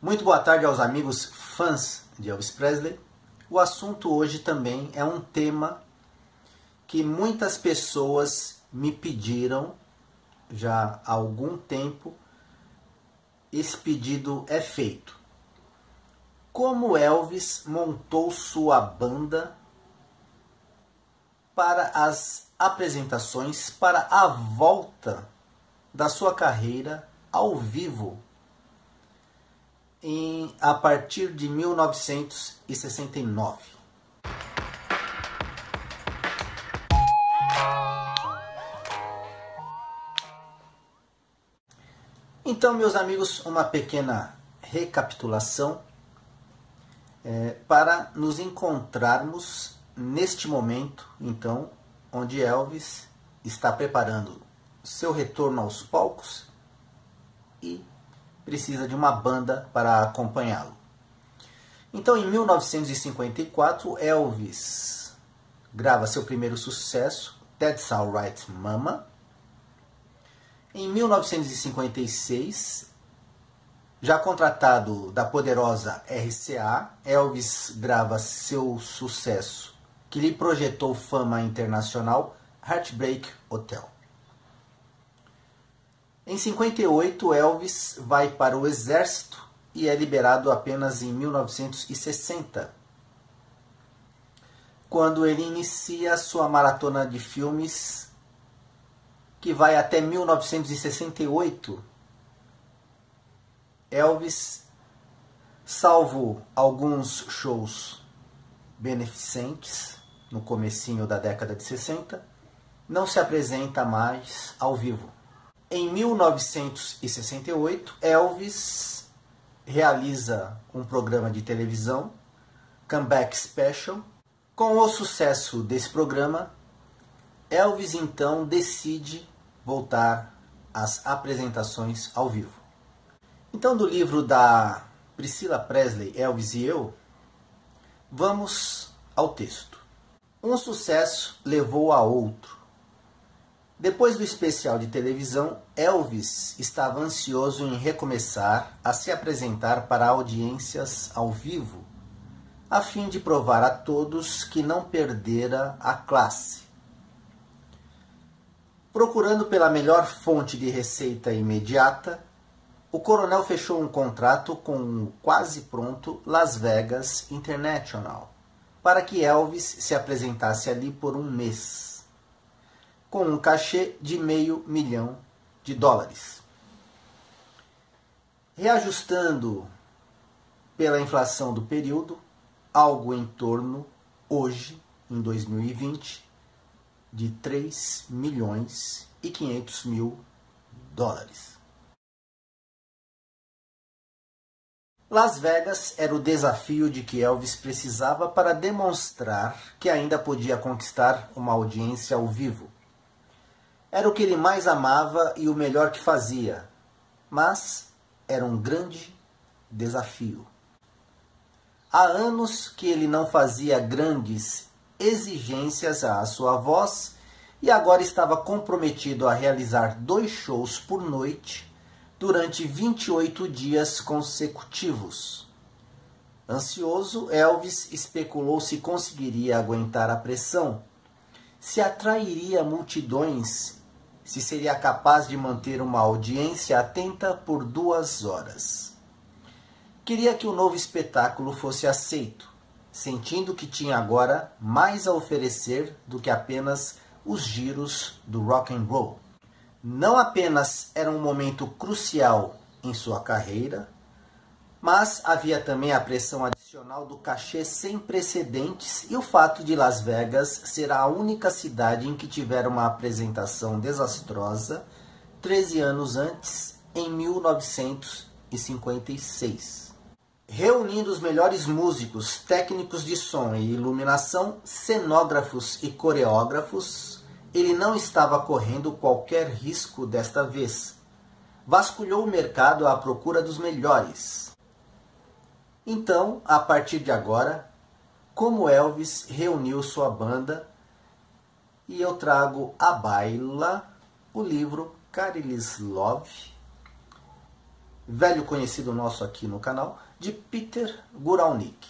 Muito boa tarde aos amigos fãs de Elvis Presley. O assunto hoje também é um tema que muitas pessoas me pediram já há algum tempo. Esse pedido é feito. Como Elvis montou sua banda para as apresentações, para a volta da sua carreira ao vivo a partir de 1969. Então, meus amigos, uma pequena recapitulação para nos encontrarmos neste momento, então, onde Elvis está preparando seu retorno aos palcos e precisa de uma banda para acompanhá-lo. Então, em 1954, Elvis grava seu primeiro sucesso, That's Alright Mama. Em 1956, já contratado da poderosa RCA, Elvis grava seu sucesso, que lhe projetou fama internacional, Heartbreak Hotel. Em 58, Elvis vai para o exército e é liberado apenas em 1960, quando ele inicia sua maratona de filmes, que vai até 1968. Elvis, salvo alguns shows beneficentes no comecinho da década de 60, não se apresenta mais ao vivo. Em 1968, Elvis realiza um programa de televisão, Comeback Special. Com o sucesso desse programa, Elvis então decide voltar às apresentações ao vivo. Então, do livro da Priscilla Presley, Elvis e Eu, vamos ao texto. Um sucesso levou a outro. Depois do especial de televisão, Elvis estava ansioso em recomeçar a se apresentar para audiências ao vivo, a fim de provar a todos que não perdera a classe. Procurando pela melhor fonte de receita imediata, o coronel fechou um contrato com o quase pronto Las Vegas International, para que Elvis se apresentasse ali por um mês, com um cachê de $500 mil. Reajustando pela inflação do período, algo em torno, hoje, em 2020, de $3.500.000. Las Vegas era o desafio de que Elvis precisava para demonstrar que ainda podia conquistar uma audiência ao vivo. Era o que ele mais amava e o melhor que fazia, mas era um grande desafio. Há anos que ele não fazia grandes exigências à sua voz e agora estava comprometido a realizar 2 shows por noite durante 28 dias consecutivos. Ansioso, Elvis especulou se conseguiria aguentar a pressão, se atrairia multidões, se seria capaz de manter uma audiência atenta por 2 horas. Queria que o novo espetáculo fosse aceito, sentindo que tinha agora mais a oferecer do que apenas os giros do rock and roll. Não apenas era um momento crucial em sua carreira, mas havia também a pressão adicional do cachê sem precedentes e o fato de Las Vegas ser a única cidade em que tivera uma apresentação desastrosa 13 anos antes, em 1956. Reunindo os melhores músicos, técnicos de som e iluminação, cenógrafos e coreógrafos, ele não estava correndo qualquer risco desta vez. Vasculhou o mercado à procura dos melhores. Então, a partir de agora, como Elvis reuniu sua banda, e eu trago à baila o livro Careless Love, velho conhecido nosso aqui no canal, de Peter Guralnick.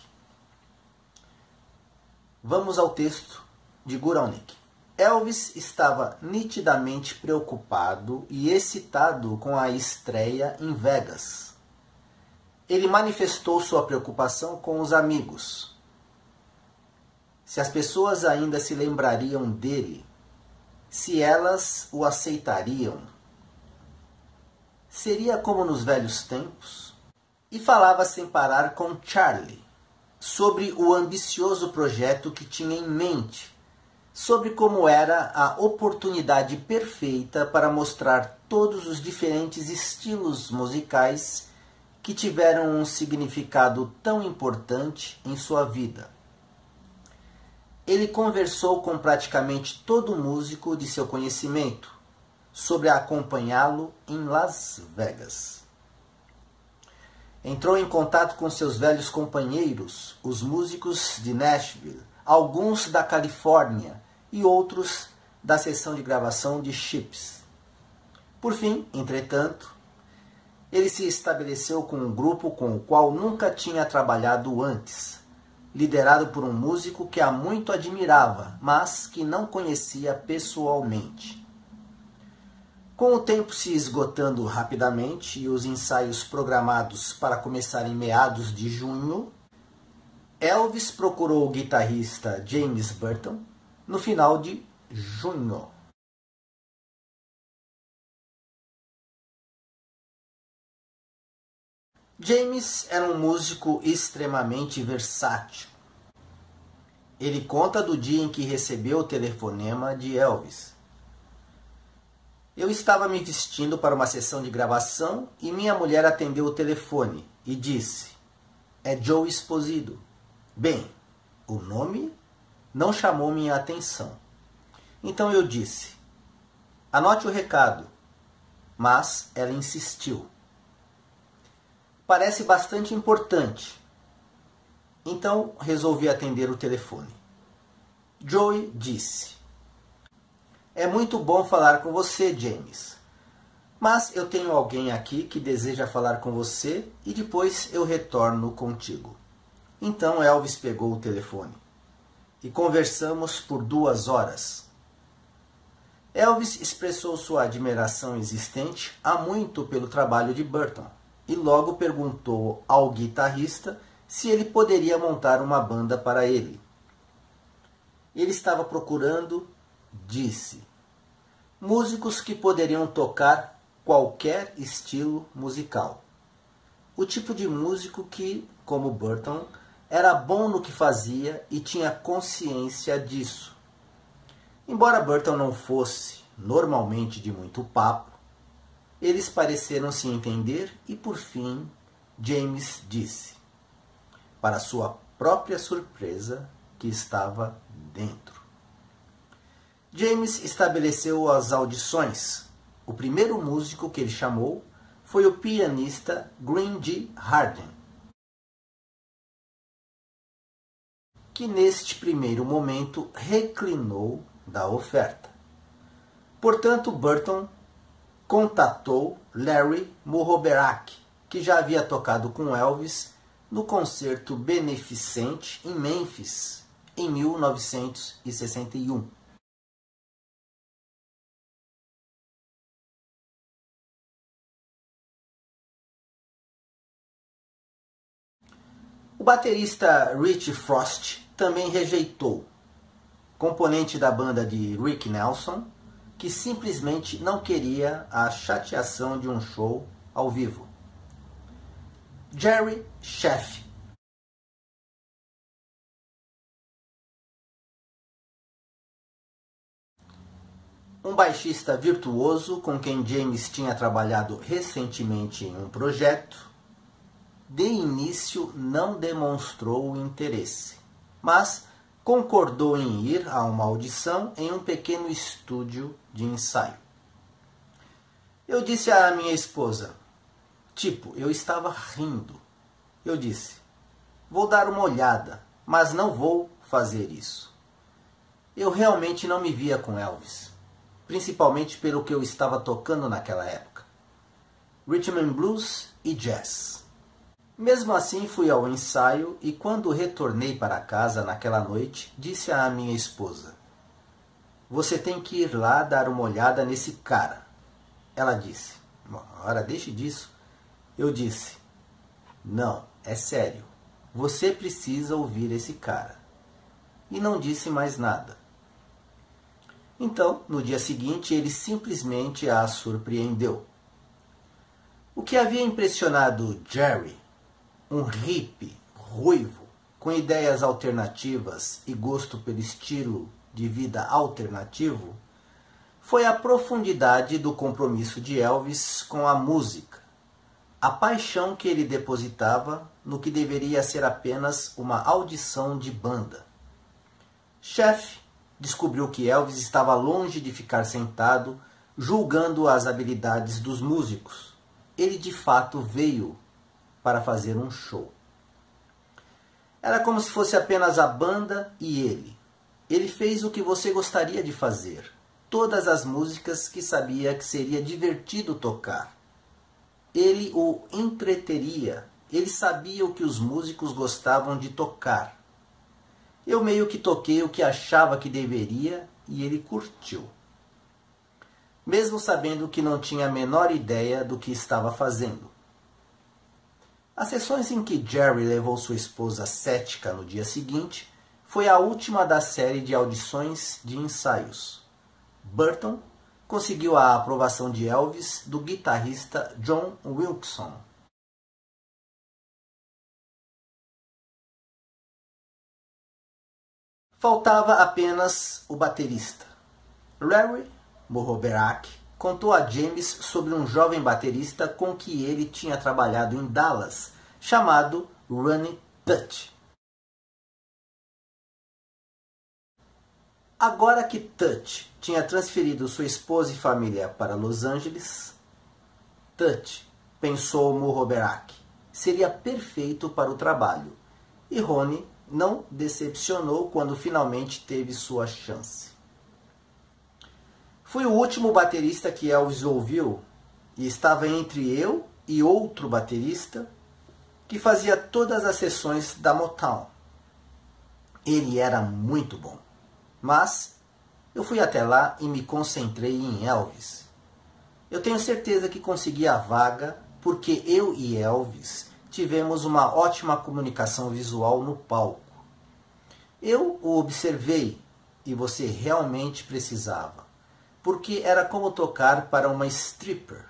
Vamos ao texto de Guralnick. Elvis estava nitidamente preocupado e excitado com a estreia em Vegas. Ele manifestou sua preocupação com os amigos. Se as pessoas ainda se lembrariam dele, se elas o aceitariam, seria como nos velhos tempos? E falava sem parar com Charlie sobre o ambicioso projeto que tinha em mente, sobre como era a oportunidade perfeita para mostrar todos os diferentes estilos musicais que tiveram um significado tão importante em sua vida. Ele conversou com praticamente todo músico de seu conhecimento sobre acompanhá-lo em Las Vegas. Entrou em contato com seus velhos companheiros, os músicos de Nashville, alguns da Califórnia e outros da sessão de gravação de Chips. Por fim, entretanto, ele se estabeleceu com um grupo com o qual nunca tinha trabalhado antes, liderado por um músico que a muito admirava, mas que não conhecia pessoalmente. Com o tempo se esgotando rapidamente e os ensaios programados para começar em meados de junho, Elvis procurou o guitarrista James Burton no final de junho. James era um músico extremamente versátil. Ele conta do dia em que recebeu o telefonema de Elvis. Eu estava me vestindo para uma sessão de gravação e minha mulher atendeu o telefone e disse: "É Joe Esposito." Bem, o nome não chamou minha atenção. Então eu disse: "Anote o recado." Mas ela insistiu: "Parece bastante importante." Então resolvi atender o telefone. Joey disse: "É muito bom falar com você, James. Mas eu tenho alguém aqui que deseja falar com você e depois eu retorno contigo." Então Elvis pegou o telefone e conversamos por 2 horas. Elvis expressou sua admiração existente há muito pelo trabalho de Burton e logo perguntou ao guitarrista se ele poderia montar uma banda para ele. Ele estava procurando, disse, músicos que poderiam tocar qualquer estilo musical. O tipo de músico que, como Burton, era bom no que fazia e tinha consciência disso. Embora Burton não fosse normalmente de muito papo, eles pareceram se entender e, por fim, James disse, para sua própria surpresa, que estava dentro. James estabeleceu as audições. O primeiro músico que ele chamou foi o pianista Green G. Harden, que neste primeiro momento reclinou da oferta. Portanto, Burton contatou Larry Muhoberac, que já havia tocado com Elvis no concerto beneficente em Memphis, em 1961. O baterista Rich Frost também rejeitou, componente da banda de Rick Nelson, que simplesmente não queria a chateação de um show ao vivo. Jerry Scheff, um baixista virtuoso com quem James tinha trabalhado recentemente em um projeto, de início não demonstrou interesse, mas concordou em ir a uma audição em um pequeno estúdio de ensaio. Eu disse à minha esposa, eu estava rindo. Eu disse, vou dar uma olhada, mas não vou fazer isso. Eu realmente não me via com Elvis, principalmente pelo que eu estava tocando naquela época. rhythm and blues e jazz. Mesmo assim fui ao ensaio e quando retornei para casa naquela noite, disse à minha esposa: "Você tem que ir lá dar uma olhada nesse cara." Ela disse: "Ora, deixe disso." Eu disse: "Não, é sério. Você precisa ouvir esse cara." E não disse mais nada. Então, no dia seguinte, ele simplesmente a surpreendeu. O que havia impressionado Jerry, um hippie ruivo, com ideias alternativas e gosto pelo estilo de vida alternativo, foi a profundidade do compromisso de Elvis com a música, a paixão que ele depositava no que deveria ser apenas uma audição de banda. Chefe descobriu que Elvis estava longe de ficar sentado julgando as habilidades dos músicos. Ele de fato veio para fazer um show. Era como se fosse apenas a banda e ele. Ele fez o que você gostaria de fazer. Todas as músicas que sabia que seria divertido tocar. Ele o entreteria. Ele sabia o que os músicos gostavam de tocar. Eu meio que toquei o que achava que deveria e ele curtiu. Mesmo sabendo que não tinha a menor ideia do que estava fazendo. As sessões em que Jerry levou sua esposa cética no dia seguinte foi a última da série de audições de ensaios. Burton conseguiu a aprovação de Elvis do guitarrista John Wilson. Faltava apenas o baterista. Larry Muhoberac contou a James sobre um jovem baterista com que ele tinha trabalhado em Dallas, chamado Ronnie Tutt. Agora que Tutt tinha transferido sua esposa e família para Los Angeles, Tutt, pensou Muhoberac, seria perfeito para o trabalho, e Ronnie não decepcionou quando finalmente teve sua chance. Fui o último baterista que Elvis ouviu e estava entre eu e outro baterista que fazia todas as sessões da Motown. Ele era muito bom, mas eu fui até lá e me concentrei em Elvis. Eu tenho certeza que consegui a vaga porque eu e Elvis tivemos uma ótima comunicação visual no palco. Eu o observei e você realmente precisava, porque era como tocar para uma stripper,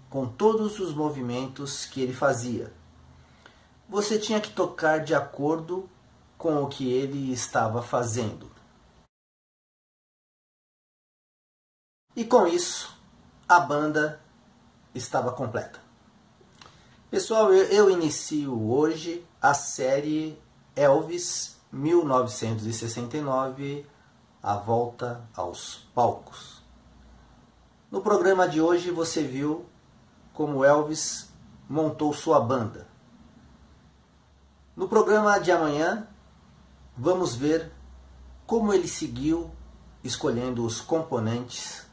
com todos os movimentos que ele fazia. Você tinha que tocar de acordo com o que ele estava fazendo. E com isso, a banda estava completa. Pessoal, eu inicio hoje a série Elvis 1969, A Volta aos Palcos. No programa de hoje você viu como Elvis montou sua banda. No programa de amanhã vamos ver como ele seguiu escolhendo os componentes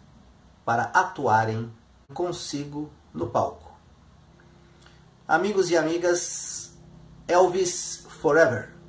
para atuarem consigo no palco. Amigos e amigas, Elvis Forever!